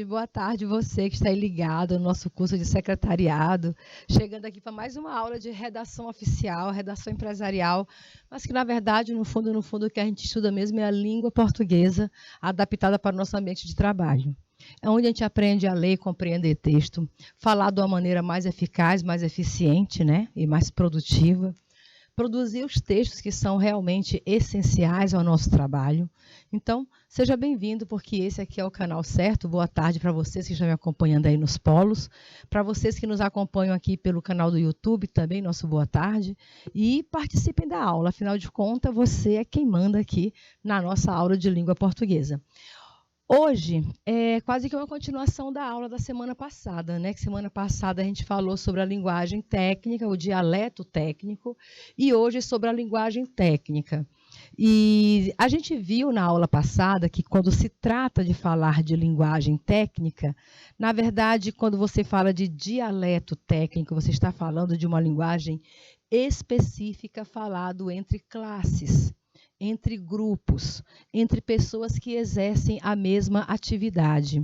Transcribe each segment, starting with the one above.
boa tarde você que está aí ligado no nosso curso de secretariado, chegando aqui para mais uma aula de redação oficial, redação empresarial, mas que na verdade, no fundo, o que a gente estuda mesmo é a língua portuguesa adaptada para o nosso ambiente de trabalho. É onde a gente aprende a ler e compreender texto, falar de uma maneira mais eficaz, mais eficiente, né, e mais produtiva, produzir os textos que são realmente essenciais ao nosso trabalho. Então, seja bem-vindo, porque esse aqui é o canal certo. Boa tarde para vocês que estão me acompanhando aí nos polos. Para vocês que nos acompanham aqui pelo canal do YouTube, também nosso boa tarde. E participem da aula, afinal de contas, você é quem manda aqui na nossa aula de língua portuguesa. Hoje é quase que uma continuação da aula da semana passada, né? Que semana passada a gente falou sobre a linguagem técnica, o dialeto técnico, e hoje sobre a linguagem técnica. E a gente viu na aula passada que quando se trata de falar de linguagem técnica, na verdade, quando você fala de dialeto técnico, você está falando de uma linguagem específica falado entre classes, entre grupos, entre pessoas que exercem a mesma atividade.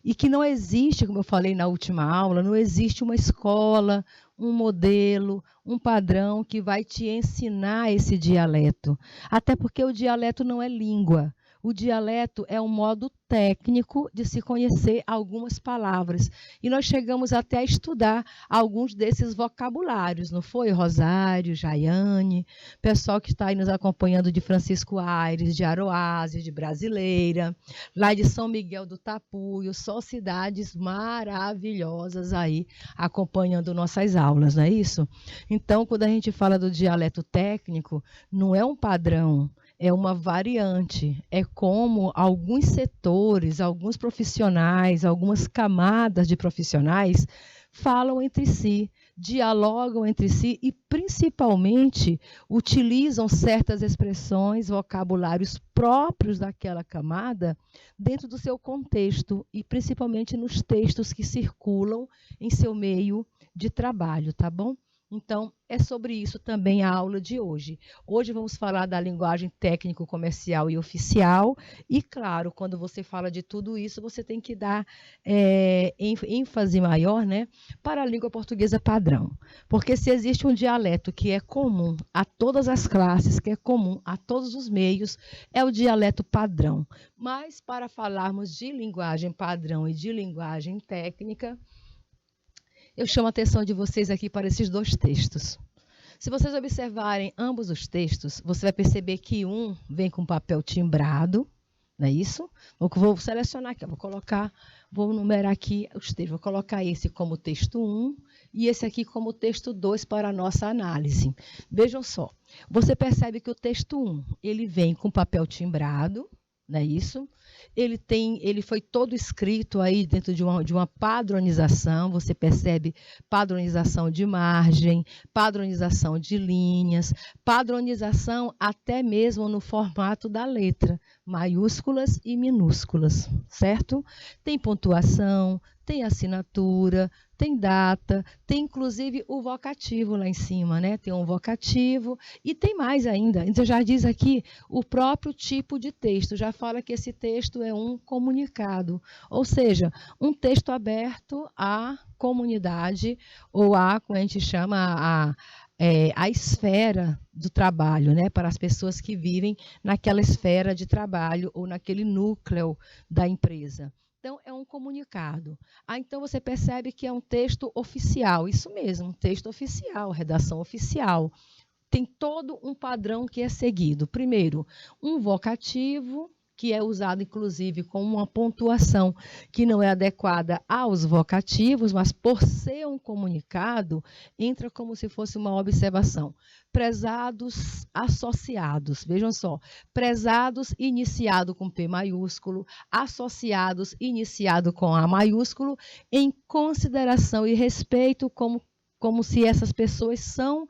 E que não existe, como eu falei na última aula, não existe uma escola, um modelo, um padrão que vai te ensinar esse dialeto. Até porque o dialeto não é língua. O dialeto é um modo técnico de se conhecer algumas palavras. E nós chegamos até a estudar alguns desses vocabulários, não foi? Rosário, Jaiane, pessoal que está aí nos acompanhando de Francisco Aires, de Aroázio, de Brasileira, lá de São Miguel do Tapuio, só cidades maravilhosas aí acompanhando nossas aulas, não é isso? Então, quando a gente fala do dialeto técnico, não é um padrão, é uma variante, é como alguns setores, alguns profissionais, algumas camadas de profissionais falam entre si, dialogam entre si e, principalmente, utilizam certas expressões, vocabulários próprios daquela camada dentro do seu contexto e, principalmente, nos textos que circulam em seu meio de trabalho, tá bom? Então, é sobre isso também a aula de hoje. Hoje vamos falar da linguagem técnico, comercial e oficial. E, claro, quando você fala de tudo isso, você tem que dar ênfase maior, né, para a língua portuguesa padrão. Porque se existe um dialeto que é comum a todas as classes, que é comum a todos os meios, é o dialeto padrão. Mas, para falarmos de linguagem padrão e de linguagem técnica, eu chamo a atenção de vocês aqui para esses dois textos. Se vocês observarem ambos os textos, você vai perceber que um vem com papel timbrado, não é isso? Vou selecionar aqui, vou numerar aqui os textos. Vou colocar esse como texto 1 e esse aqui como texto 2 para a nossa análise. Vejam só, você percebe que o texto 1, ele vem com papel timbrado, não é isso? Ele foi todo escrito aí dentro de uma padronização, você percebe padronização de margem, padronização de linhas, padronização até mesmo no formato da letra, maiúsculas e minúsculas, certo? Tem pontuação, tem assinatura, tem data, tem inclusive o vocativo lá em cima, né? Tem um vocativo e tem mais ainda. Então já diz aqui o próprio tipo de texto, já fala que esse texto é um comunicado, ou seja, um texto aberto à comunidade ou como a gente chama, a esfera do trabalho, né? Para as pessoas que vivem naquela esfera de trabalho ou naquele núcleo da empresa. Então, é um comunicado. Então você percebe que é um texto oficial. Isso mesmo, um texto oficial, redação oficial. Tem todo um padrão que é seguido. Primeiro, um vocativo, que é usado, inclusive, com uma pontuação que não é adequada aos vocativos, mas por ser um comunicado, entra como se fosse uma observação. Prezados associados, vejam só, prezados iniciado com P maiúsculo, associados iniciado com A maiúsculo, em consideração e respeito como se essas pessoas são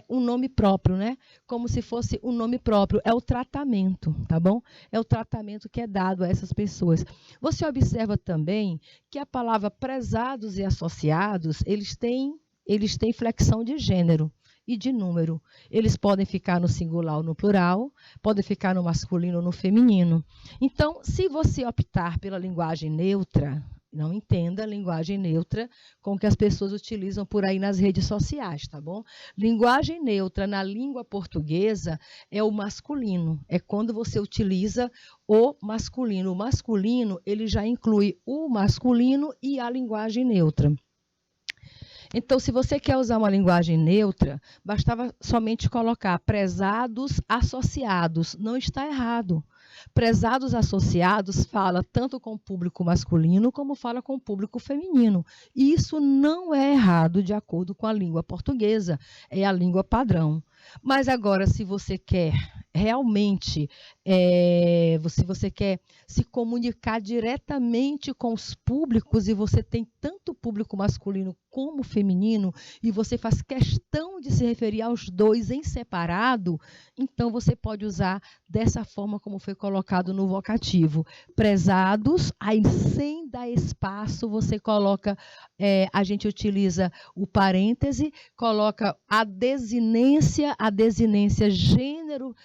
um nome próprio, né? Como se fosse um nome próprio. É o tratamento, tá bom? É o tratamento que é dado a essas pessoas. Você observa também que a palavra prezados e associados, eles têm flexão de gênero. e de número. Eles podem ficar no singular ou no plural, podem ficar no masculino ou no feminino. Então, se você optar pela linguagem neutra, não entenda a linguagem neutra com que as pessoas utilizam por aí nas redes sociais, tá bom? Linguagem neutra na língua portuguesa é o masculino, é quando você utiliza o masculino. O masculino, ele já inclui o masculino e a linguagem neutra. Então, se você quer usar uma linguagem neutra, bastava somente colocar prezados associados. Não está errado. Prezados associados fala tanto com o público masculino como fala com o público feminino. E isso não é errado de acordo com a língua portuguesa, é a língua padrão. Mas agora, se você quer realmente, se você quer se comunicar diretamente com os públicos e você tem tanto público masculino como feminino e você faz questão de se referir aos dois em separado, então você pode usar dessa forma como foi colocado no vocativo. Prezados, aí sem dar espaço, você coloca, a gente utiliza o parêntese, coloca a desinência gênero,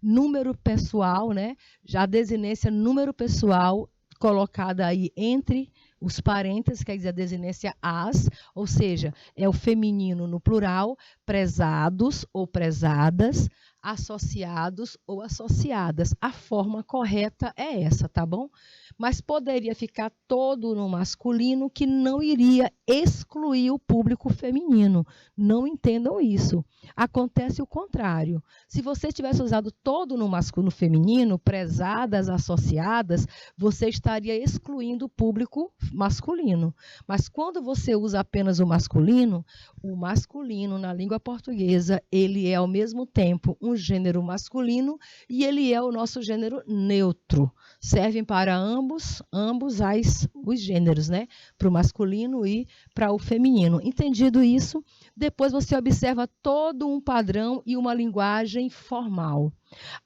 número pessoal, né? Já a desinência número pessoal colocada aí entre os parênteses, quer dizer, a desinência as, ou seja, é o feminino no plural, prezados ou prezadas, associados ou associadas. A forma correta é essa, tá bom? Mas poderia ficar todo no masculino, que não iria excluir o público feminino. Não entendam isso. Acontece o contrário. Se você tivesse usado todo no masculino feminino, prezadas, associadas, você estaria excluindo o público masculino. Mas quando você usa apenas o masculino na língua portuguesa, ele é ao mesmo tempo um gênero masculino e ele é o nosso gênero neutro. Servem para ambos os gêneros, né? Para o masculino e para o feminino. Entendido isso, depois você observa todo um padrão e uma linguagem formal.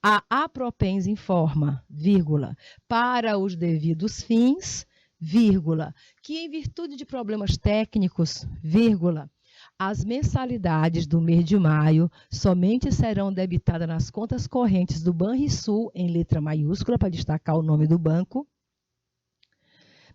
A apropens informa, vírgula, para os devidos fins, vírgula, que em virtude de problemas técnicos, vírgula, as mensalidades do mês de maio somente serão debitadas nas contas correntes do Banrisul, em letra maiúscula, para destacar o nome do banco,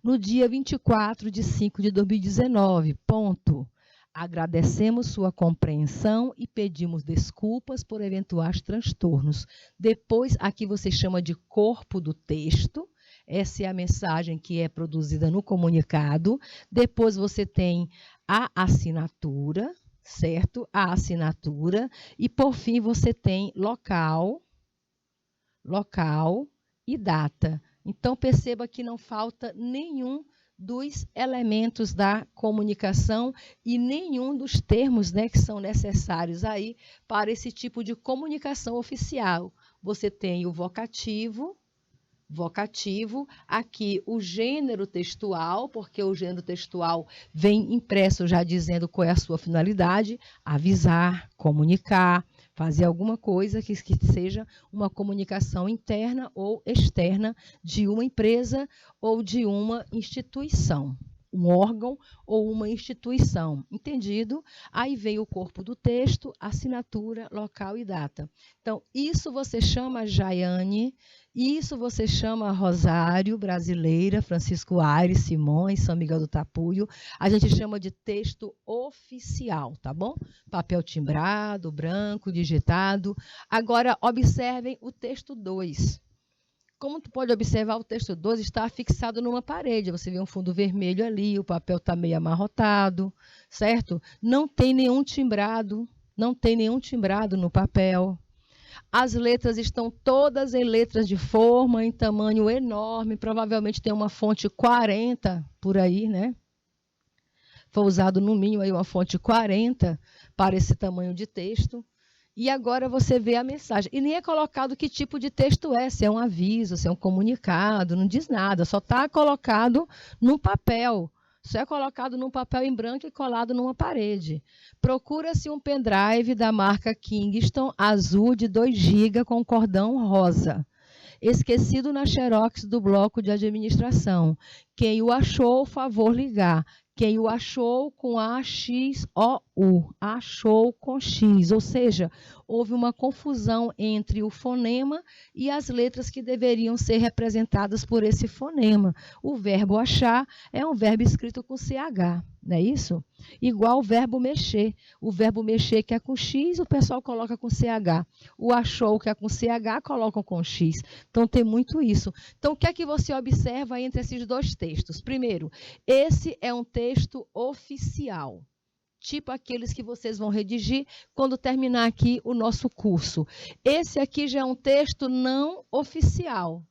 no dia 24 de 5 de 2019, ponto. Agradecemos sua compreensão e pedimos desculpas por eventuais transtornos. Depois, aqui você chama de corpo do texto. Essa é a mensagem que é produzida no comunicado. Depois você tem a assinatura, certo? A assinatura. E, por fim, você tem local e data. Então, perceba que não falta nenhum dos elementos da comunicação e nenhum dos termos, né, que são necessários aí para esse tipo de comunicação oficial. Você tem o vocativo, aqui o gênero textual, porque o gênero textual vem impresso já dizendo qual é a sua finalidade, avisar, comunicar, fazer alguma coisa que seja uma comunicação interna ou externa de uma empresa ou de uma instituição, um órgão ou uma instituição. Entendido? Aí vem o corpo do texto, assinatura, local e data. Então, isso você chama Jaiane, isso você chama Rosário, Brasileira, Francisco Aires, Simões, São Miguel do Tapuio. A gente chama de texto oficial, tá bom? Papel timbrado, branco, digitado. Agora, observem o texto 2. Como tu pode observar, o texto 2 está fixado numa parede. Você vê um fundo vermelho ali, o papel está meio amarrotado, certo? Não tem nenhum timbrado no papel. As letras estão todas em letras de forma, em tamanho enorme, provavelmente tem uma fonte 40 por aí, né? Foi usado no mínimo aí uma fonte 40 para esse tamanho de texto. E agora você vê a mensagem. E nem é colocado que tipo de texto é, se é um aviso, se é um comunicado, não diz nada, só está colocado num papel. Só é colocado num papel em branco e colado numa parede. Procura-se um pendrive da marca Kingston azul de 2 GB com cordão rosa. Esquecido na xerox do bloco de administração. Quem o achou, favor ligar. Quem o achou com A-X-O-U, achou com X, ou seja, houve uma confusão entre o fonema e as letras que deveriam ser representadas por esse fonema. O verbo achar é um verbo escrito com CH, não é isso? Igual o verbo mexer. O verbo mexer que é com X, o pessoal coloca com CH. O achou que é com CH, colocam com X. Então tem muito isso. Então o que é que você observa entre esses dois textos? Primeiro, esse é um texto oficial, tipo aqueles que vocês vão redigir quando terminar aqui o nosso curso. Esse aqui já é um texto não oficial.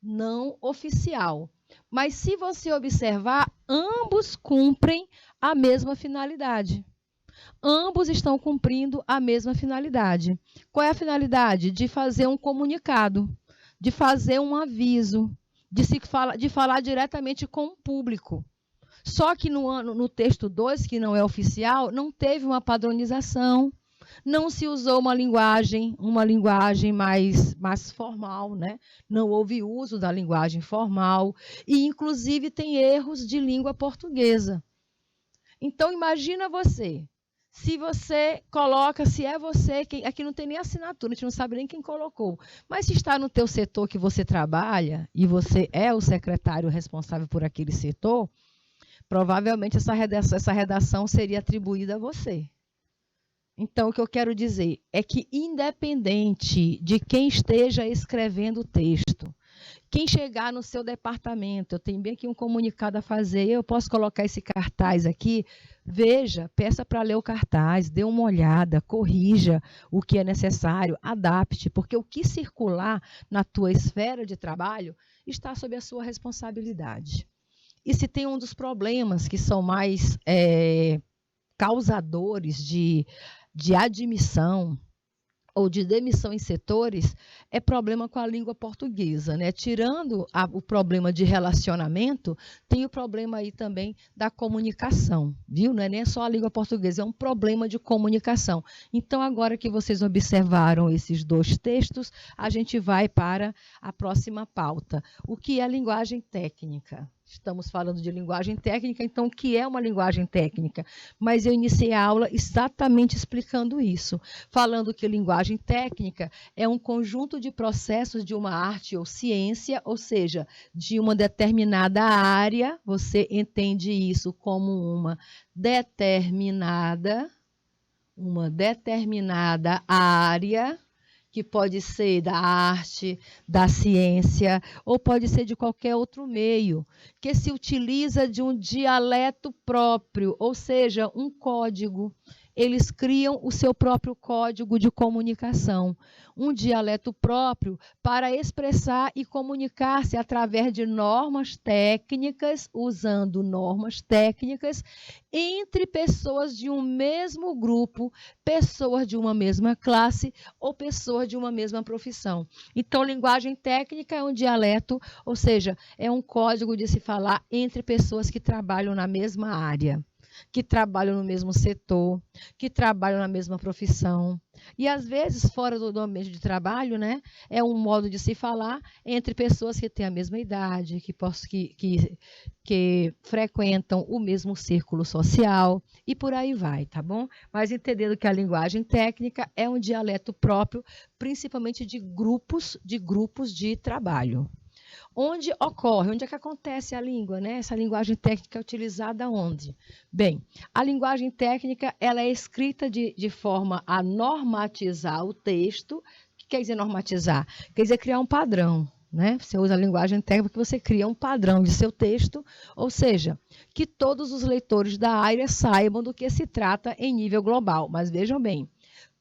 Não oficial. Mas se você observar, ambos cumprem a mesma finalidade. Ambos estão cumprindo a mesma finalidade. Qual é a finalidade? De fazer um comunicado, de fazer um aviso, de falar diretamente com o público. Só que no texto 2, que não é oficial, não teve uma padronização, não se usou uma linguagem mais formal, né? Não houve uso da linguagem formal e, inclusive, tem erros de língua portuguesa. Então, imagina você, se você coloca, se é você, aqui não tem nem assinatura, a gente não sabe nem quem colocou, mas se está no teu setor que você trabalha e você é o secretário responsável por aquele setor, provavelmente essa redação seria atribuída a você. Então, o que eu quero dizer é que, independente de quem esteja escrevendo o texto, quem chegar no seu departamento, eu tenho bem aqui um comunicado a fazer, eu posso colocar esse cartaz aqui, veja, peça para ler o cartaz, dê uma olhada, corrija o que é necessário, adapte, porque o que circular na tua esfera de trabalho está sob a sua responsabilidade. E se tem um dos problemas que são mais causadores de admissão ou de demissão em setores, é problema com a língua portuguesa, né? Tirando o problema de relacionamento, tem o problema aí também da comunicação, viu? Não é nem só a língua portuguesa, é um problema de comunicação. Então, agora que vocês observaram esses dois textos, a gente vai para a próxima pauta. O que é linguagem técnica? Estamos falando de linguagem técnica, então o que é uma linguagem técnica? Mas eu iniciei a aula exatamente explicando isso, falando que linguagem técnica é um conjunto de processos de uma arte ou ciência, ou seja, de uma determinada área, você entende isso como uma determinada área, que pode ser da arte, da ciência, ou pode ser de qualquer outro meio, que se utiliza de um dialeto próprio, ou seja, um código. Eles criam o seu próprio código de comunicação, um dialeto próprio para expressar e comunicar-se através de normas técnicas, usando normas técnicas, entre pessoas de um mesmo grupo, pessoas de uma mesma classe ou pessoas de uma mesma profissão. Então, linguagem técnica é um dialeto, ou seja, é um código de se falar entre pessoas que trabalham na mesma área, que trabalham no mesmo setor, que trabalham na mesma profissão. E, às vezes, fora do ambiente de trabalho, né, é um modo de se falar entre pessoas que têm a mesma idade, que frequentam o mesmo círculo social, e por aí vai, tá bom? Mas entendendo que a linguagem técnica é um dialeto próprio, principalmente de grupos de trabalho. Onde é que acontece a língua, né? Essa linguagem técnica é utilizada onde? Bem, a linguagem técnica ela é escrita de forma a normatizar o texto. O que quer dizer normatizar? Quer dizer criar um padrão, né? Você usa a linguagem técnica porque você cria um padrão de seu texto, ou seja, que todos os leitores da área saibam do que se trata em nível global. Mas vejam bem,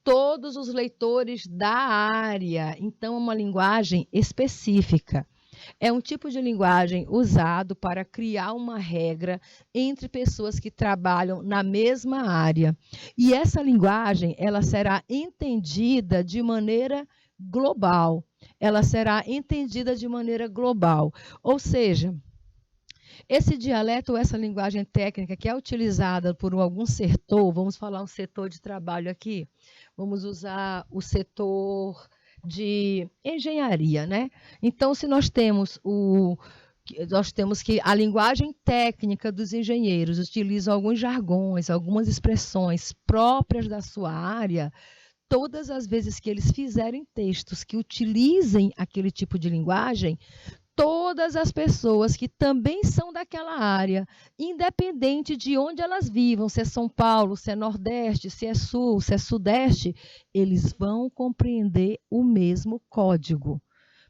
todos os leitores da área, então é uma linguagem específica. É um tipo de linguagem usado para criar uma regra entre pessoas que trabalham na mesma área. E essa linguagem, ela será entendida de maneira global. Ela será entendida de maneira global. Ou seja, esse dialeto ou essa linguagem técnica que é utilizada por algum setor, vamos falar um setor de trabalho aqui, vamos usar o setor de engenharia, né? Então, se nós temos nós temos que a linguagem técnica dos engenheiros utiliza alguns jargões, algumas expressões próprias da sua área. Todas as vezes que eles fizerem textos que utilizem aquele tipo de linguagem, todas as pessoas que também são daquela área, independente de onde elas vivam, se é São Paulo, se é Nordeste, se é Sul, se é Sudeste, eles vão compreender o mesmo código,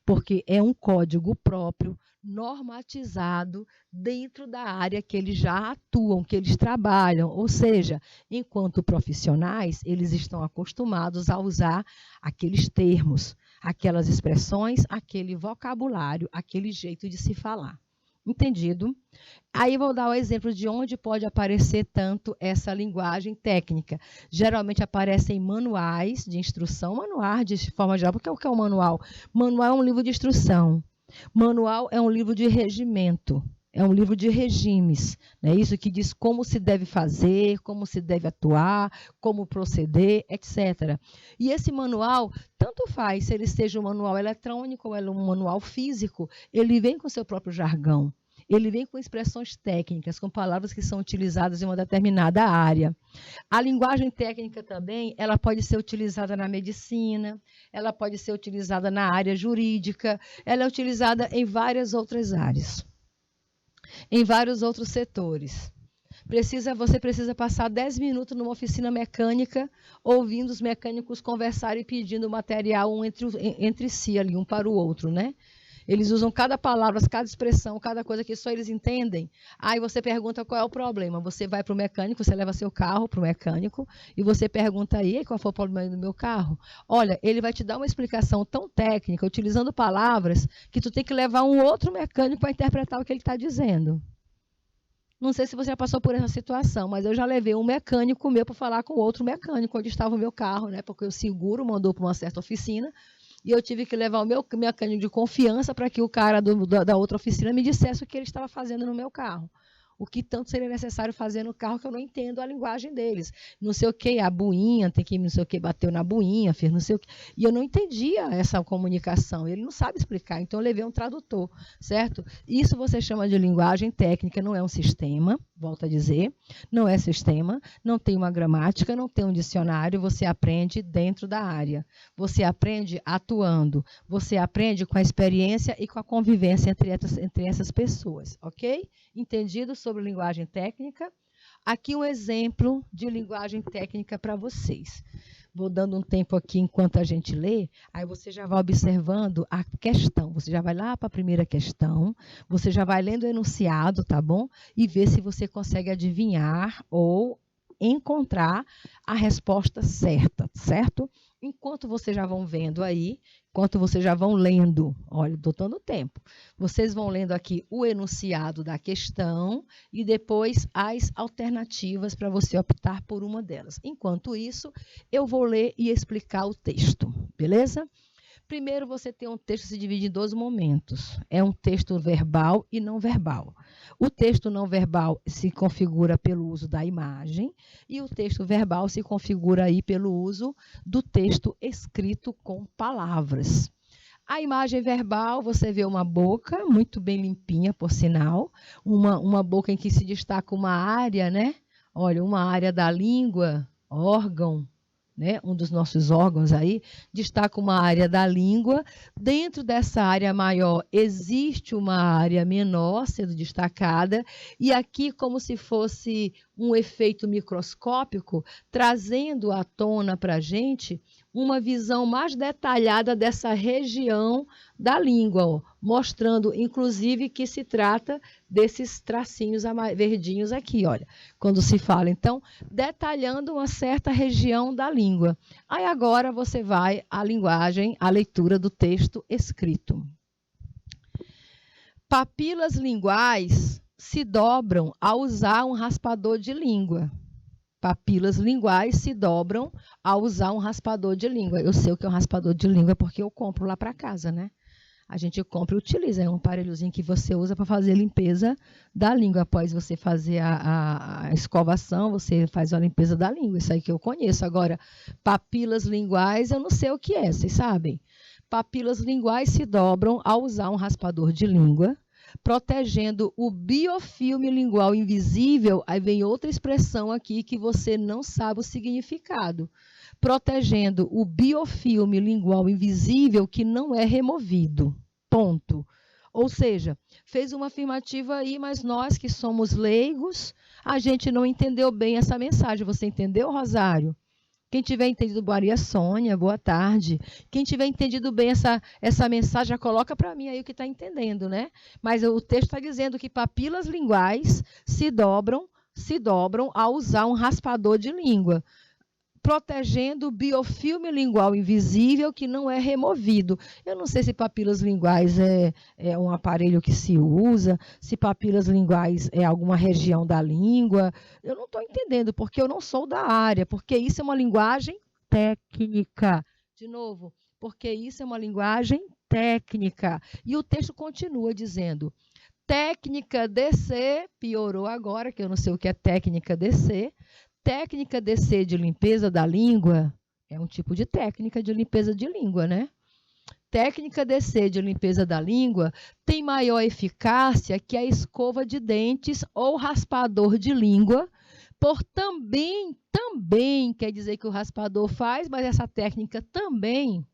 porque é um código próprio, normatizado dentro da área que eles já atuam, que eles trabalham. Ou seja, enquanto profissionais, eles estão acostumados a usar aqueles termos, aquelas expressões, aquele vocabulário, aquele jeito de se falar. Entendido? Aí vou dar o exemplo de onde pode aparecer tanto essa linguagem técnica. Geralmente aparece em manuais de instrução, manuais de forma geral. Porque o que é um manual? Manual é um livro de instrução. Manual é um livro de regimento, é um livro de regimes, né? Isso que diz como se deve fazer, como se deve atuar, como proceder, etc. E esse manual, tanto faz se ele seja um manual eletrônico ou um manual físico, ele vem com seu próprio jargão. Ele vem com expressões técnicas, com palavras que são utilizadas em uma determinada área. A linguagem técnica também, ela pode ser utilizada na medicina, ela pode ser utilizada na área jurídica, ela é utilizada em várias outras áreas, em vários outros setores. Você precisa passar 10 minutos numa oficina mecânica, ouvindo os mecânicos conversarem e pedindo material um entre si, ali, um para o outro, né? Eles usam cada palavra, cada expressão, cada coisa que só eles entendem. Aí você pergunta qual é o problema. Você vai para o mecânico, você leva seu carro para o mecânico e você pergunta aí qual foi o problema do meu carro. Olha, ele vai te dar uma explicação tão técnica, utilizando palavras, que tu tem que levar um outro mecânico para interpretar o que ele está dizendo. Não sei se você já passou por essa situação, mas eu já levei um mecânico meu para falar com outro mecânico onde estava o meu carro, né? Porque o seguro mandou para uma certa oficina. E eu tive que levar o meu mecânico de confiança para que o cara da outra oficina me dissesse o que ele estava fazendo no meu carro. O que tanto seria necessário fazer no carro que eu não entendo a linguagem deles. Não sei o que, a buinha, tem que não sei o que, bateu na buinha, fez não sei o que. E eu não entendia essa comunicação, ele não sabe explicar, então eu levei um tradutor, certo? Isso você chama de linguagem técnica, não é um sistema, volto a dizer, não é sistema, não tem uma gramática, não tem um dicionário, você aprende dentro da área. Você aprende atuando, você aprende com a experiência e com a convivência entre essas pessoas, ok? Entendido sobre linguagem técnica? Aqui um exemplo de linguagem técnica para vocês. Vou dando um tempo aqui enquanto a gente lê, aí você já vai observando a questão. Você já vai lá para a primeira questão, você já vai lendo o enunciado, tá bom? E ver se você consegue adivinhar ou encontrar a resposta certa, certo? Enquanto vocês já vão vendo aí, enquanto vocês já vão lendo, olha, estou dando tempo, vocês vão lendo aqui o enunciado da questão e depois as alternativas para você optar por uma delas. Enquanto isso, eu vou ler e explicar o texto, beleza? Primeiro, você tem um texto que se divide em 2 momentos. É um texto verbal e não verbal. O texto não verbal se configura pelo uso da imagem e o texto verbal se configura aí pelo uso do texto escrito com palavras. A imagem verbal, você vê uma boca muito bem limpinha, por sinal, uma boca em que se destaca uma área, né? Olha, uma área da língua, órgão, né, um dos nossos órgãos aí, destaca uma área da língua. Dentro dessa área maior existe uma área menor sendo destacada, e aqui como se fosse um efeito microscópico, trazendo à tona para a gente uma visão mais detalhada dessa região da língua, ó, mostrando, inclusive, que se trata desses tracinhos verdinhos aqui, olha, quando se fala, então, detalhando uma certa região da língua. Aí agora você vai à linguagem, à leitura do texto escrito. Papilas linguais se dobram ao usar um raspador de língua. Papilas linguais se dobram ao usar um raspador de língua. Eu sei o que é um raspador de língua porque eu compro lá para casa, né? A gente compra e utiliza, é um aparelhozinho que você usa para fazer a limpeza da língua. Após você fazer a escovação, você faz a limpeza da língua. Isso aí que eu conheço. Agora, papilas linguais, eu não sei o que é, vocês sabem? Papilas linguais se dobram ao usar um raspador de língua. protegendo o biofilme lingual invisível, aí vem outra expressão aqui que você não sabe o significado. Protegendo o biofilme lingual invisível que não é removido. Ponto. Ou seja, fez uma afirmativa aí, mas nós que somos leigos, a gente não entendeu bem essa mensagem. Você entendeu, Rosário? Quem tiver entendido, Maria Sônia, boa tarde. Quem tiver entendido bem essa mensagem, já coloca para mim aí o que está entendendo, né? Mas o texto está dizendo que papilas linguais se dobram ao usar um raspador de língua, protegendo o biofilme lingual invisível que não é removido. Eu não sei se papilas linguais é um aparelho que se usa, se papilas linguais é alguma região da língua. Eu não estou entendendo, porque eu não sou da área, porque isso é uma linguagem técnica. De novo, porque isso é uma linguagem técnica. E o texto continua dizendo, técnica DC, piorou agora, que eu não sei o que é técnica DC. Técnica DC de limpeza da língua é um tipo de técnica de limpeza de língua, né? Técnica DC de limpeza da língua tem maior eficácia que a escova de dentes ou raspador de língua, por também quer dizer que o raspador faz, mas essa técnica também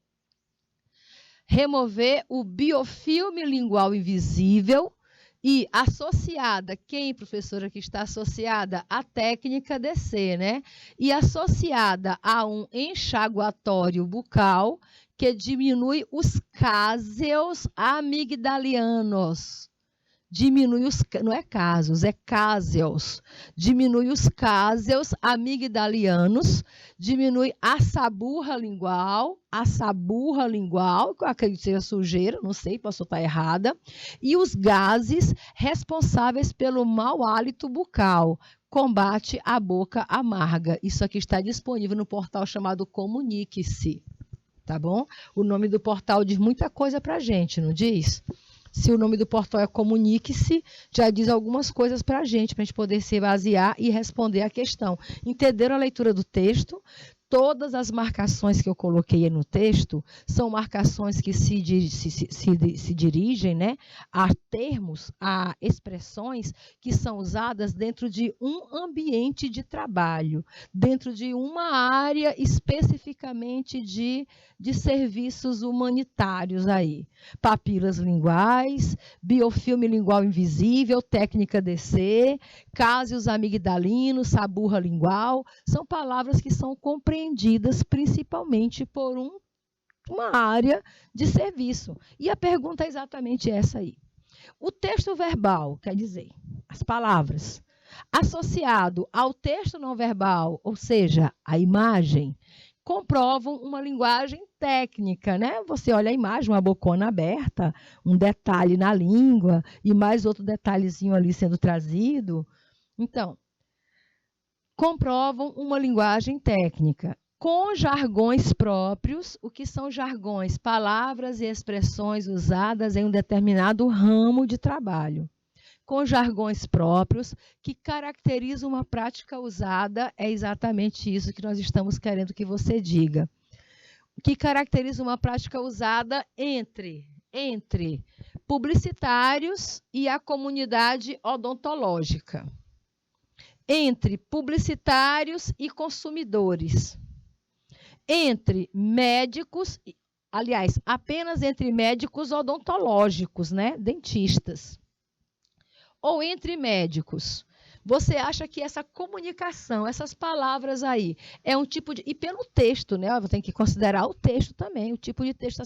remover o biofilme lingual invisível. E associada, quem, professora, que está associada à técnica DC, né? E associada a um enxaguatório bucal que diminui os cáseos amigdalianos. Diminui os, não é casos, é cáseos. Diminui os cáseos amigdalianos, diminui a saburra lingual, que eu acredito que seja sujeira, não sei, posso estar errada, e os gases responsáveis pelo mau hálito bucal, combate a boca amarga. Isso aqui está disponível no portal chamado Comunique-se, tá bom? O nome do portal diz muita coisa para a gente, não diz? Se o nome do portal é Comunique-se, já diz algumas coisas para a gente poder se basear e responder a questão. Entenderam a leitura do texto? Todas as marcações que eu coloquei no texto são marcações que se dirigem, né, a termos, a expressões que são usadas dentro de um ambiente de trabalho, dentro de uma área especificamente de serviços humanitários aí. Papilas linguais, biofilme lingual invisível, técnica DC, cáseos amigdalinos, saburra lingual, são palavras que são compreendidas principalmente por uma área de serviço. E a pergunta é exatamente essa aí. O texto verbal, quer dizer, as palavras, associado ao texto não verbal, ou seja, a imagem, comprovam uma linguagem técnica, né? Você olha a imagem, uma bocona aberta, um detalhe na língua e mais outro detalhezinho ali sendo trazido. Então, comprovam uma linguagem técnica com jargões próprios. O que são jargões? Palavras e expressões usadas em um determinado ramo de trabalho. Com jargões próprios que caracterizam uma prática usada, é exatamente isso que nós estamos querendo que você diga. Que caracteriza uma prática usada entre publicitários e a comunidade odontológica. Entre publicitários e consumidores, entre médicos, aliás, apenas entre médicos odontológicos, né, dentistas, ou entre médicos. Você acha que essa comunicação, essas palavras aí, é um tipo de... E pelo texto, né? Tem que considerar o texto também, o tipo de texto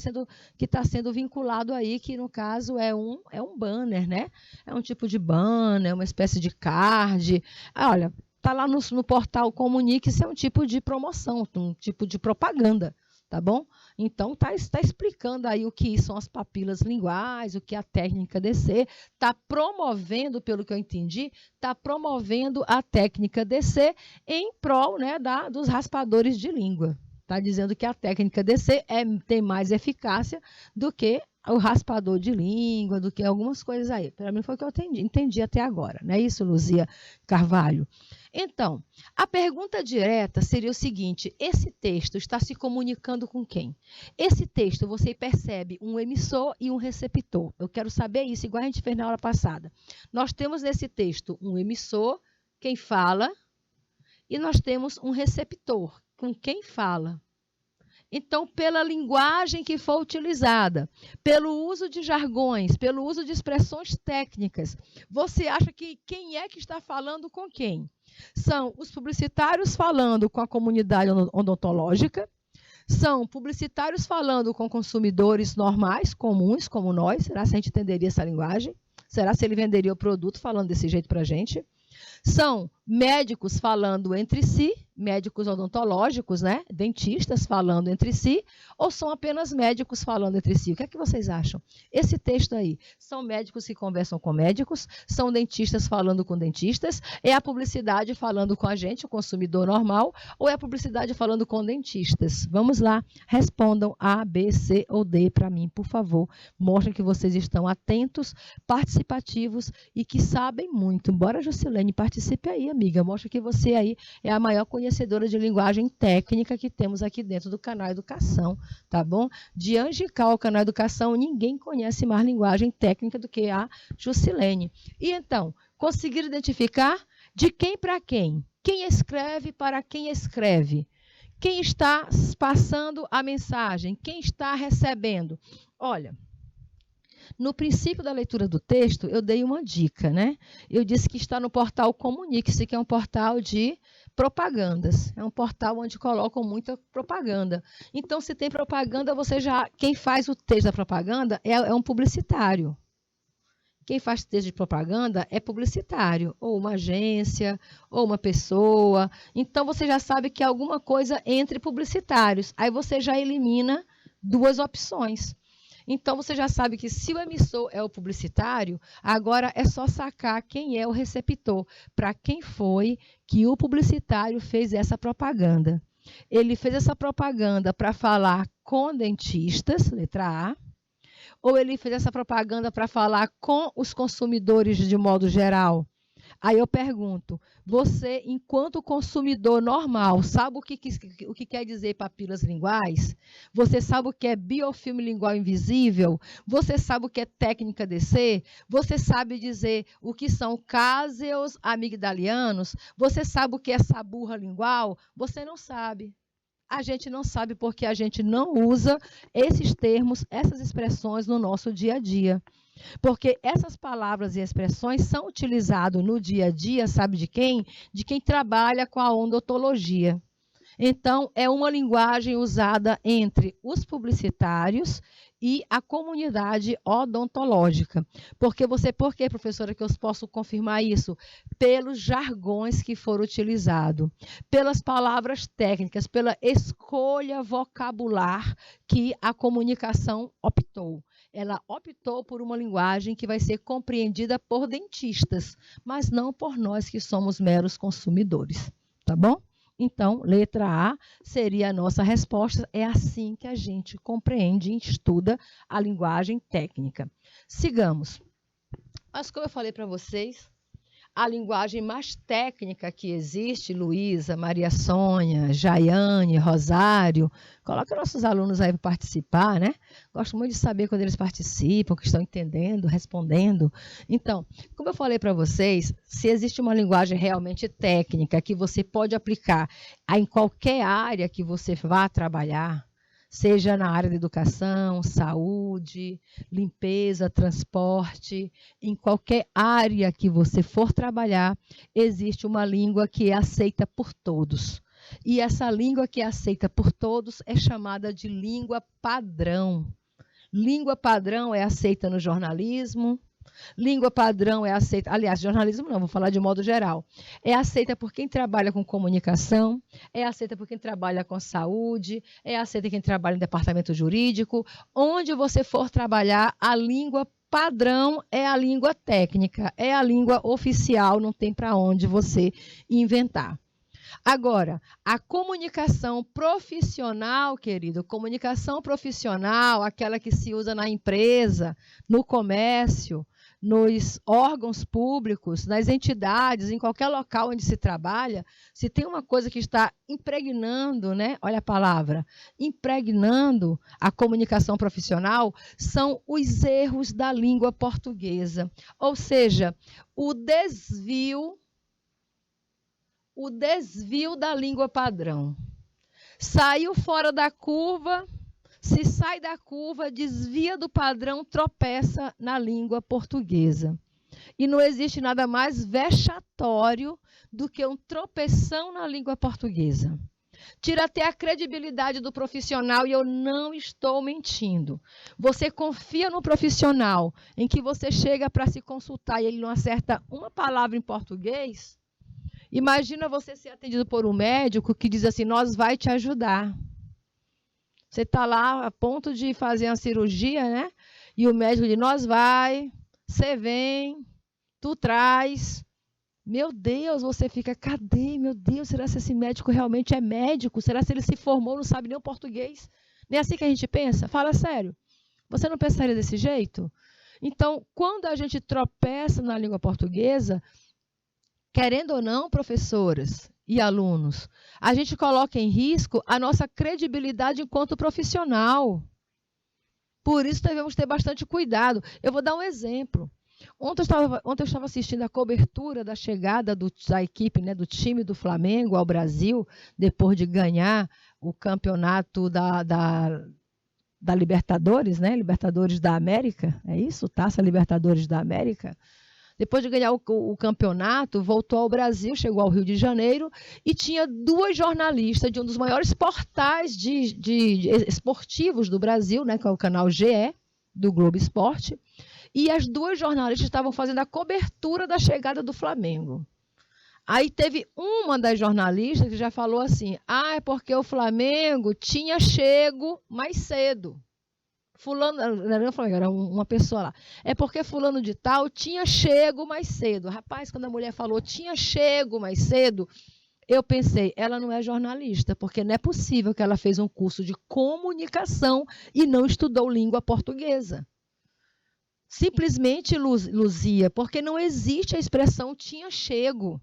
que está sendo vinculado aí, que no caso é um banner, né? É um tipo de banner, uma espécie de card. Olha, está lá no portal Comunique-se, é um tipo de promoção, um tipo de propaganda. Tá bom? Então, está explicando aí o que são as papilas linguais, o que é a técnica DC, está promovendo, pelo que eu entendi, está promovendo a técnica DC em prol, né, dos raspadores de língua. está dizendo que a técnica DC tem mais eficácia do que o raspador de língua, do que algumas coisas aí. Para mim foi o que eu entendi até agora. Não é isso, Luzia Carvalho? Então, a pergunta direta seria o seguinte: esse texto está se comunicando com quem? Esse texto, você percebe um emissor e um receptor. Eu quero saber isso, igual a gente fez na aula passada. Nós temos nesse texto um emissor, quem fala, e nós temos um receptor, com quem fala. Então, pela linguagem que for utilizada, pelo uso de jargões, pelo uso de expressões técnicas, você acha que quem é que está falando com quem? São os publicitários falando com a comunidade odontológica, são publicitários falando com consumidores normais, comuns, como nós. Será que a gente entenderia essa linguagem? Será se ele venderia o produto falando desse jeito para a gente? São médicos falando entre si, médicos odontológicos, né? Dentistas falando entre si, ou são apenas médicos falando entre si? O que é que vocês acham? Esse texto aí, são médicos que conversam com médicos, são dentistas falando com dentistas, é a publicidade falando com a gente, o consumidor normal, ou é a publicidade falando com dentistas? Vamos lá, respondam A, B, C ou D para mim, por favor. Mostrem que vocês estão atentos, participativos e que sabem muito. Bora, Juscelene, participe aí, amiga. Mostra que você aí é a maior conhecedora de linguagem técnica que temos aqui dentro do canal Educação, tá bom? De Angical ao canal Educação, ninguém conhece mais linguagem técnica do que a Juscelene. E então, conseguir identificar de quem para quem? Quem escreve para quem escreve? Quem está passando a mensagem? Quem está recebendo? Olha, no princípio da leitura do texto, eu dei uma dica, né? Eu disse que está no portal Comunique-se, que é um portal de propagandas. É um portal onde colocam muita propaganda. Então, se tem propaganda, quem faz o texto da propaganda é um publicitário. Quem faz texto de propaganda é publicitário, ou uma agência, ou uma pessoa. Então, você já sabe que é alguma coisa entre publicitários. Aí você já elimina duas opções. Então, você já sabe que se o emissor é o publicitário, agora é só sacar quem é o receptor, para quem foi que o publicitário fez essa propaganda. Ele fez essa propaganda para falar com dentistas, letra A, ou ele fez essa propaganda para falar com os consumidores de modo geral? Aí eu pergunto, você, enquanto consumidor normal, sabe o que quer dizer papilas linguais? Você sabe o que é biofilme lingual invisível? Você sabe o que é técnica DC? Você sabe dizer o que são cáseos amigdalianos? Você sabe o que é saburra lingual? Você não sabe. A gente não sabe porque a gente não usa esses termos, essas expressões no nosso dia a dia. Porque essas palavras e expressões são utilizadas no dia a dia, sabe de quem? De quem trabalha com a odontologia. Então, é uma linguagem usada entre os publicitários e a comunidade odontológica. Por que, professora, que eu posso confirmar isso? Pelos jargões que foram utilizados, pelas palavras técnicas, pela escolha vocabular que a comunicação optou. Ela optou por uma linguagem que vai ser compreendida por dentistas, mas não por nós que somos meros consumidores, tá bom? Então, letra A seria a nossa resposta. É assim que a gente compreende e estuda a linguagem técnica. Sigamos. Mas como eu falei para vocês, a linguagem mais técnica que existe, Luísa, Maria Sônia, Jaiane, Rosário, coloca nossos alunos aí para participar, né? Gosto muito de saber quando eles participam, que estão entendendo, respondendo. Então, como eu falei para vocês, se existe uma linguagem realmente técnica que você pode aplicar em qualquer área que você vá trabalhar, seja na área de educação, saúde, limpeza, transporte, em qualquer área que você for trabalhar, existe uma língua que é aceita por todos. E essa língua que é aceita por todos é chamada de língua padrão. Língua padrão é aceita no jornalismo. Língua padrão é aceita, aliás, jornalismo não, vou falar de modo geral. É aceita por quem trabalha com comunicação, é aceita por quem trabalha com saúde, é aceita quem trabalha no departamento jurídico. Onde você for trabalhar, a língua padrão é a língua técnica, é a língua oficial, não tem para onde você inventar. Agora, a comunicação profissional, querido, comunicação profissional, aquela que se usa na empresa, no comércio, nos órgãos públicos, nas entidades, em qualquer local onde se trabalha, se tem uma coisa que está impregnando, né? Olha a palavra, impregnando a comunicação profissional, são os erros da língua portuguesa. Ou seja, o desvio da língua padrão. Saiu fora da curva, se sai da curva, desvia do padrão, tropeça na língua portuguesa. E não existe nada mais vexatório do que um tropeção na língua portuguesa. Tira até a credibilidade do profissional, e eu não estou mentindo. Você confia no profissional em que você chega para se consultar e ele não acerta uma palavra em português? Imagina você ser atendido por um médico que diz assim, nós vai te ajudar. Você está lá a ponto de fazer uma cirurgia, né? E o médico diz, nós vai, você vem, tu traz. Meu Deus, você fica, cadê? Meu Deus, será que esse médico realmente é médico? Será que ele se formou, não sabe nem o português? Nem é assim que a gente pensa? Fala sério. Você não pensaria desse jeito? Então, quando a gente tropeça na língua portuguesa, querendo ou não, professoras e alunos, a gente coloca em risco a nossa credibilidade enquanto profissional. Por isso, devemos ter bastante cuidado. Eu vou dar um exemplo. Ontem eu estava assistindo a cobertura da chegada da equipe, né, do time do Flamengo ao Brasil, depois de ganhar o campeonato da Libertadores, né? Libertadores da América, é isso? Taça Libertadores da América. Depois de ganhar o campeonato, voltou ao Brasil, chegou ao Rio de Janeiro e tinha duas jornalistas de um dos maiores portais de esportivos do Brasil, né, que é o canal GE, do Globo Esporte, e as duas jornalistas estavam fazendo a cobertura da chegada do Flamengo. Aí teve uma das jornalistas que já falou assim, é porque o Flamengo tinha chego mais cedo. Fulano, não era o Flamengo, era uma pessoa lá. É porque fulano de tal tinha chego mais cedo. Rapaz, quando a mulher falou tinha chego mais cedo, eu pensei, ela não é jornalista, porque não é possível que ela fez um curso de comunicação e não estudou língua portuguesa. Simplesmente, Luzia, porque não existe a expressão tinha chego.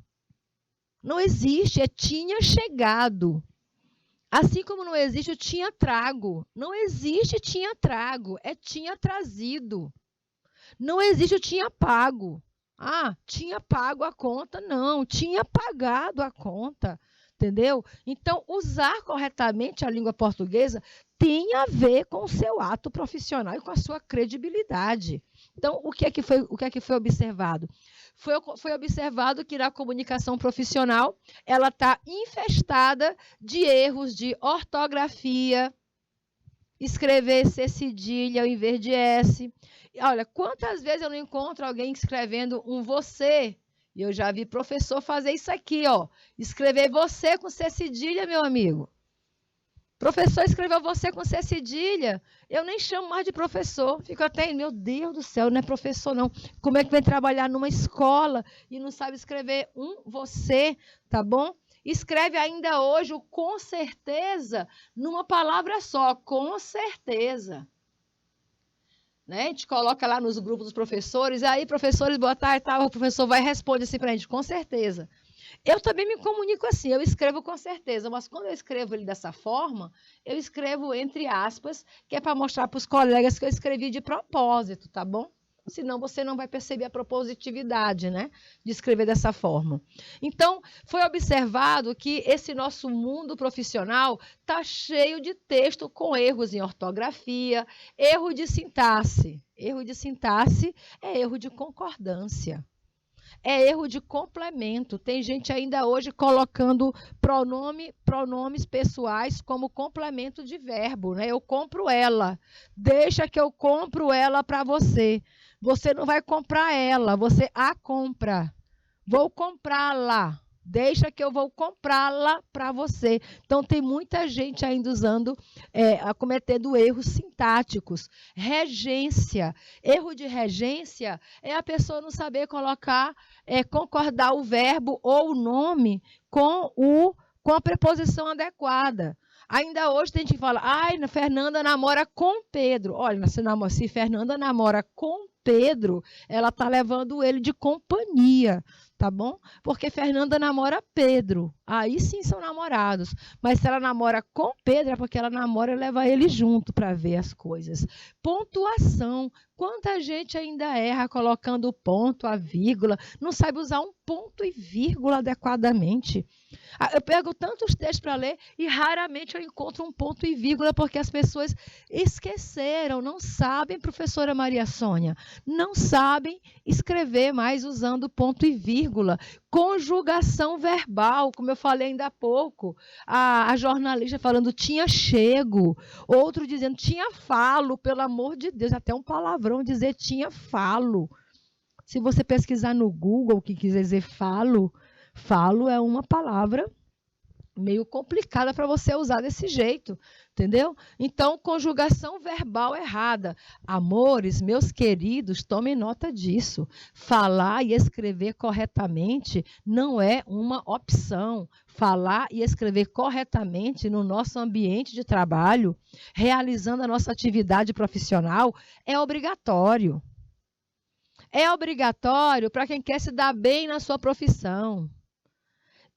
Não existe, é tinha chegado. Assim como não existe o tinha trago. Não existe tinha trago, é tinha trazido. Não existe o tinha pago. Tinha pago a conta. Não, tinha pagado a conta. Entendeu? Então, usar corretamente a língua portuguesa tem a ver com o seu ato profissional e com a sua credibilidade. Então, o que é que foi observado? Foi observado que na comunicação profissional ela está infestada de erros de ortografia, escrever C cedilha ao invés de S. Olha, quantas vezes eu não encontro alguém escrevendo um você? E eu já vi professor fazer isso aqui, ó. Escrever você com C cedilha, meu amigo. Professor escreveu você com C cedilha. Eu nem chamo mais de professor. Fico até, meu Deus do céu, não é professor não. Como é que vem trabalhar numa escola e não sabe escrever um você, tá bom? Escreve ainda hoje o com certeza numa palavra só, com certeza. Né? A gente coloca lá nos grupos dos professores, aí professores, boa tarde, tá, o professor vai responder assim para a gente, com certeza. Eu também me comunico assim, eu escrevo com certeza, mas quando eu escrevo ele dessa forma, eu escrevo entre aspas, que é para mostrar para os colegas que eu escrevi de propósito, tá bom? Senão você não vai perceber a propositividade, né, de escrever dessa forma. Então, foi observado que esse nosso mundo profissional está cheio de texto com erros em ortografia, erro de sintaxe. Erro de sintaxe é erro de concordância. É erro de complemento. Tem gente ainda hoje colocando pronomes pessoais como complemento de verbo, né? Eu compro ela. Deixa que eu compro ela para você. Você não vai comprar ela, você a compra. Vou comprá-la. Deixa que eu vou comprá-la para você. Então, tem muita gente ainda usando, cometendo erros sintáticos. Regência. Erro de regência é a pessoa não saber colocar, concordar o verbo ou o nome com a preposição adequada. Ainda hoje tem gente que fala, Fernanda namora com Pedro. Olha, se Fernanda namora com Pedro, ela está levando ele de companhia, tá bom? Porque Fernanda namora Pedro. Aí sim são namorados. Mas se ela namora com Pedro, é porque ela namora e leva ele junto para ver as coisas. Pontuação. Quanta gente ainda erra colocando o ponto, a vírgula, não sabe usar um ponto e vírgula adequadamente. Eu pego tantos textos para ler e raramente eu encontro um ponto e vírgula porque as pessoas esqueceram, não sabem, professora Maria Sônia, não sabem escrever mais usando ponto e vírgula. Conjugação verbal, como eu falei ainda há pouco, a jornalista falando tinha chego, outro dizendo tinha falo, pelo amor de Deus, até um palavrão dizer tinha falo. Se você pesquisar no Google o que quiser dizer falo é uma palavra meio complicada para você usar desse jeito, entendeu? Então, conjugação verbal errada. Amores, meus queridos, tomem nota disso. Falar e escrever corretamente não é uma opção. Falar e escrever corretamente no nosso ambiente de trabalho, realizando a nossa atividade profissional, é obrigatório. É obrigatório para quem quer se dar bem na sua profissão.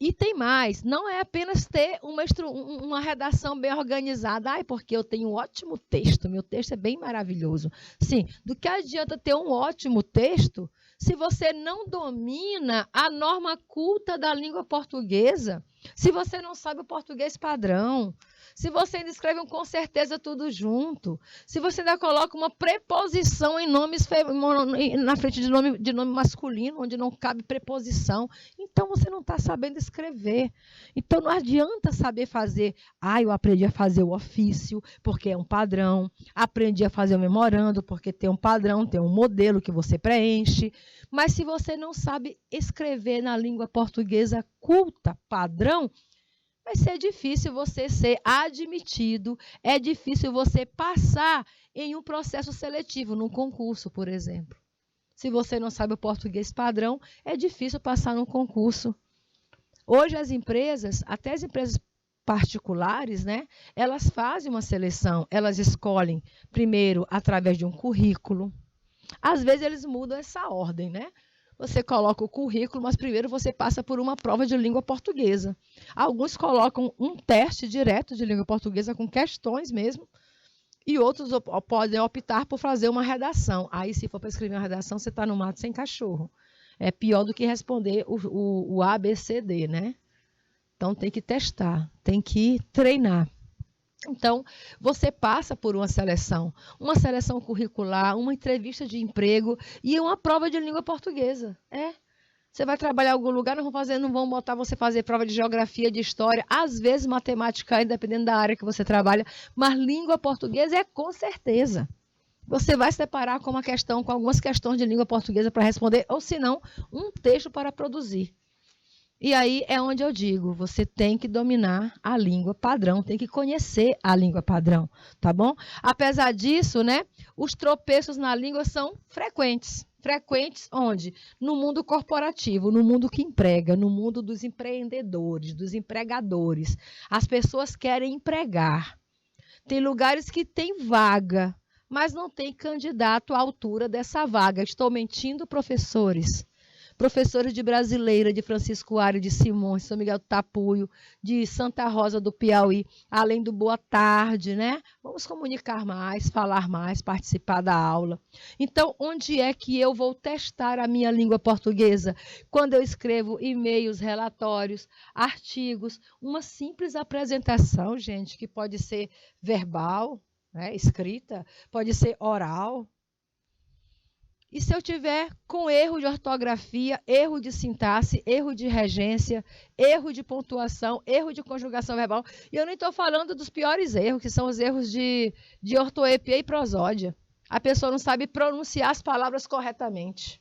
E tem mais, não é apenas ter uma redação bem organizada. Porque eu tenho um ótimo texto, meu texto é bem maravilhoso. Sim, do que adianta ter um ótimo texto se você não domina a norma culta da língua portuguesa, se você não sabe o português padrão, se você ainda escreve um com certeza tudo junto, se você ainda coloca uma preposição em nomes na frente de nome masculino, onde não cabe preposição, então você não está sabendo escrever. Então não adianta saber fazer, eu aprendi a fazer o ofício, porque é um padrão, aprendi a fazer o memorando, porque tem um padrão, tem um modelo que você preenche, mas se você não sabe escrever na língua portuguesa culta, padrão, vai ser difícil você ser admitido, é difícil você passar em um processo seletivo, num concurso, por exemplo. Se você não sabe o português padrão, é difícil passar num concurso. Hoje as empresas, até as empresas particulares, né, elas fazem uma seleção, elas escolhem primeiro através de um currículo. Às vezes eles mudam essa ordem, né? Você coloca o currículo, mas primeiro você passa por uma prova de língua portuguesa. Alguns colocam um teste direto de língua portuguesa com questões mesmo, e outros podem optar por fazer uma redação. Aí, se for para escrever uma redação, você está no mato sem cachorro. É pior do que responder o A, B, C, D, né? Então, tem que testar, tem que treinar. Então, você passa por uma seleção curricular, uma entrevista de emprego e uma prova de língua portuguesa. Você vai trabalhar em algum lugar, não vão botar você fazer prova de geografia, de história, às vezes matemática, dependendo da área que você trabalha, mas língua portuguesa é com certeza. Você vai se deparar com algumas questões de língua portuguesa para responder, ou se não, um texto para produzir. E aí é onde eu digo, você tem que dominar a língua padrão, tem que conhecer a língua padrão, tá bom? Apesar disso, né, os tropeços na língua são frequentes. Frequentes onde? No mundo corporativo, no mundo que emprega, no mundo dos empreendedores, dos empregadores. As pessoas querem empregar. Tem lugares que tem vaga, mas não tem candidato à altura dessa vaga. Estou mentindo, professores? Professores de Brasileira, de Francisco Aires, de Simões, São Miguel do Tapuio, de Santa Rosa do Piauí, além do boa tarde, né? Vamos comunicar mais, falar mais, participar da aula. Então, onde é que eu vou testar a minha língua portuguesa? Quando eu escrevo e-mails, relatórios, artigos, uma simples apresentação, gente, que pode ser verbal, né? Escrita, pode ser oral. E se eu tiver com erro de ortografia, erro de sintaxe, erro de regência, erro de pontuação, erro de conjugação verbal, e eu nem estou falando dos piores erros, que são os erros de ortoepia e prosódia. A pessoa não sabe pronunciar as palavras corretamente.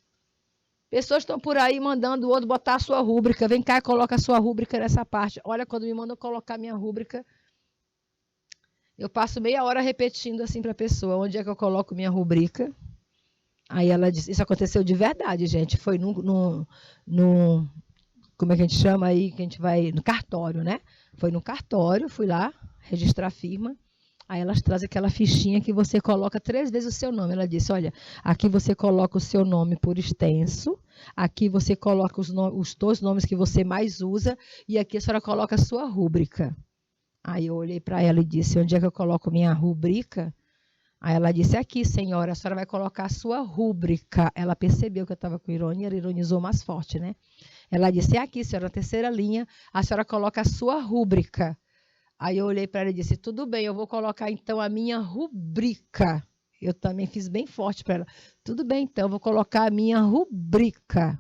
Pessoas estão por aí mandando o outro botar a sua rúbrica. Vem cá e coloca a sua rúbrica nessa parte. Olha, quando me mandam colocar minha rúbrica, eu passo meia hora repetindo assim para a pessoa, onde é que eu coloco minha rubrica? Aí ela disse, isso aconteceu de verdade, gente. Foi no como é que a gente chama aí, que a gente vai, no cartório, né? Foi no cartório, fui lá registrar a firma. Aí elas trazem aquela fichinha que você coloca 3 vezes o seu nome. Ela disse, olha, aqui você coloca o seu nome por extenso, aqui você coloca os 2 nomes que você mais usa, e aqui a senhora coloca a sua rúbrica. Aí eu olhei para ela e disse, onde é que eu coloco minha rubrica? Aí ela disse, aqui, senhora, a senhora vai colocar a sua rúbrica. Ela percebeu que eu estava com ironia, ela ironizou mais forte, né? Ela disse, aqui, senhora, na 3ª linha, a senhora coloca a sua rúbrica. Aí eu olhei para ela e disse, tudo bem, eu vou colocar então a minha rubrica. Eu também fiz bem forte para ela. Tudo bem, então, eu vou colocar a minha rubrica.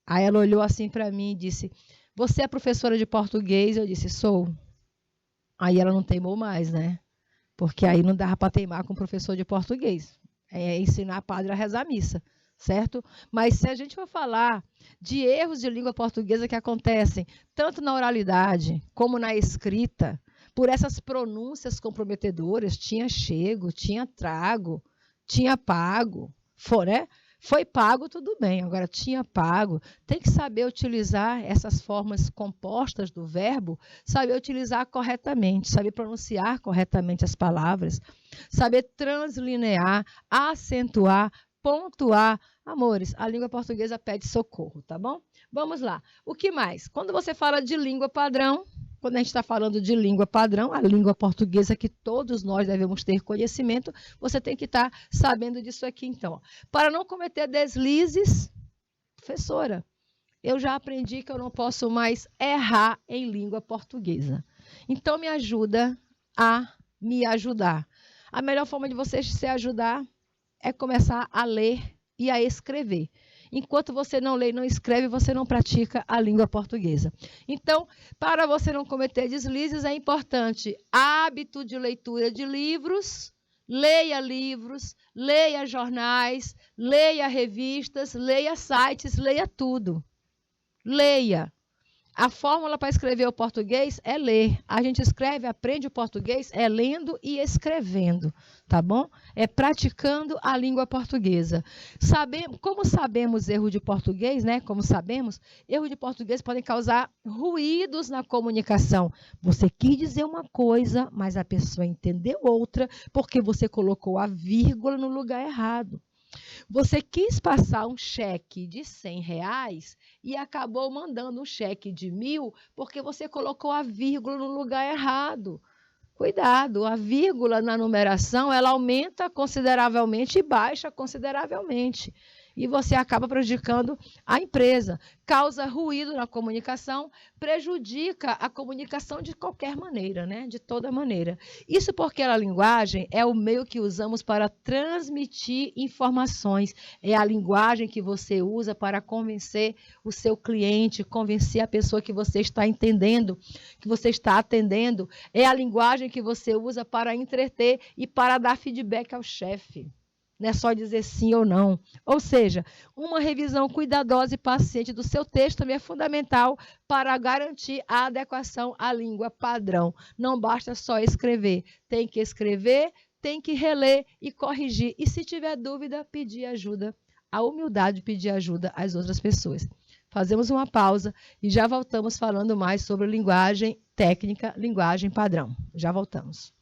Aí ela olhou assim para mim e disse, você é professora de português? Eu disse, sou. Aí ela não teimou mais, né? Porque aí não dava para teimar com professor de português. É ensinar padre a rezar a missa, certo? Mas se a gente for falar de erros de língua portuguesa que acontecem tanto na oralidade como na escrita, por essas pronúncias comprometedoras, tinha chego, tinha trago, tinha pago, né? Foi pago, tudo bem, agora tinha pago. Tem que saber utilizar essas formas compostas do verbo, saber utilizar corretamente, saber pronunciar corretamente as palavras, saber translinear, acentuar, pontuar. Amores, a língua portuguesa pede socorro, tá bom? Vamos lá. O que mais? Quando você fala de língua padrão, quando a gente está falando de língua padrão, a língua portuguesa que todos nós devemos ter conhecimento, você tem que estar sabendo disso aqui, então. Para não cometer deslizes, professora, eu já aprendi que eu não posso mais errar em língua portuguesa. Então, me ajuda a me ajudar. A melhor forma de você se ajudar é começar a ler e a escrever. Enquanto você não lê e não escreve, você não pratica a língua portuguesa. Então, para você não cometer deslizes, é importante hábito de leitura de livros, leia jornais, leia revistas, leia sites, leia tudo. Leia. A fórmula para escrever o português é ler. A gente escreve, aprende o português é lendo e escrevendo, tá bom? É praticando a língua portuguesa. Como sabemos erro de português, né? Como sabemos, erro de português podem causar ruídos na comunicação. Você quis dizer uma coisa, mas a pessoa entendeu outra, porque você colocou a vírgula no lugar errado. Você quis passar um cheque de R$100 e acabou mandando um cheque de 1.000 porque você colocou a vírgula no lugar errado. Cuidado, a vírgula na numeração, ela aumenta consideravelmente e baixa consideravelmente. E você acaba prejudicando a empresa. Causa ruído na comunicação, prejudica a comunicação de qualquer maneira, né? De toda maneira. Isso porque a linguagem é o meio que usamos para transmitir informações. É a linguagem que você usa para convencer o seu cliente, convencer a pessoa que você está entendendo, que você está atendendo. É a linguagem que você usa para entreter e para dar feedback ao chefe. Não é só dizer sim ou não. Ou seja, uma revisão cuidadosa e paciente do seu texto também é fundamental para garantir a adequação à língua padrão. Não basta só escrever. Tem que escrever, tem que reler e corrigir. E se tiver dúvida, pedir ajuda. A humildade de pedir ajuda às outras pessoas. Fazemos uma pausa e já voltamos falando mais sobre linguagem técnica, linguagem padrão. Já voltamos.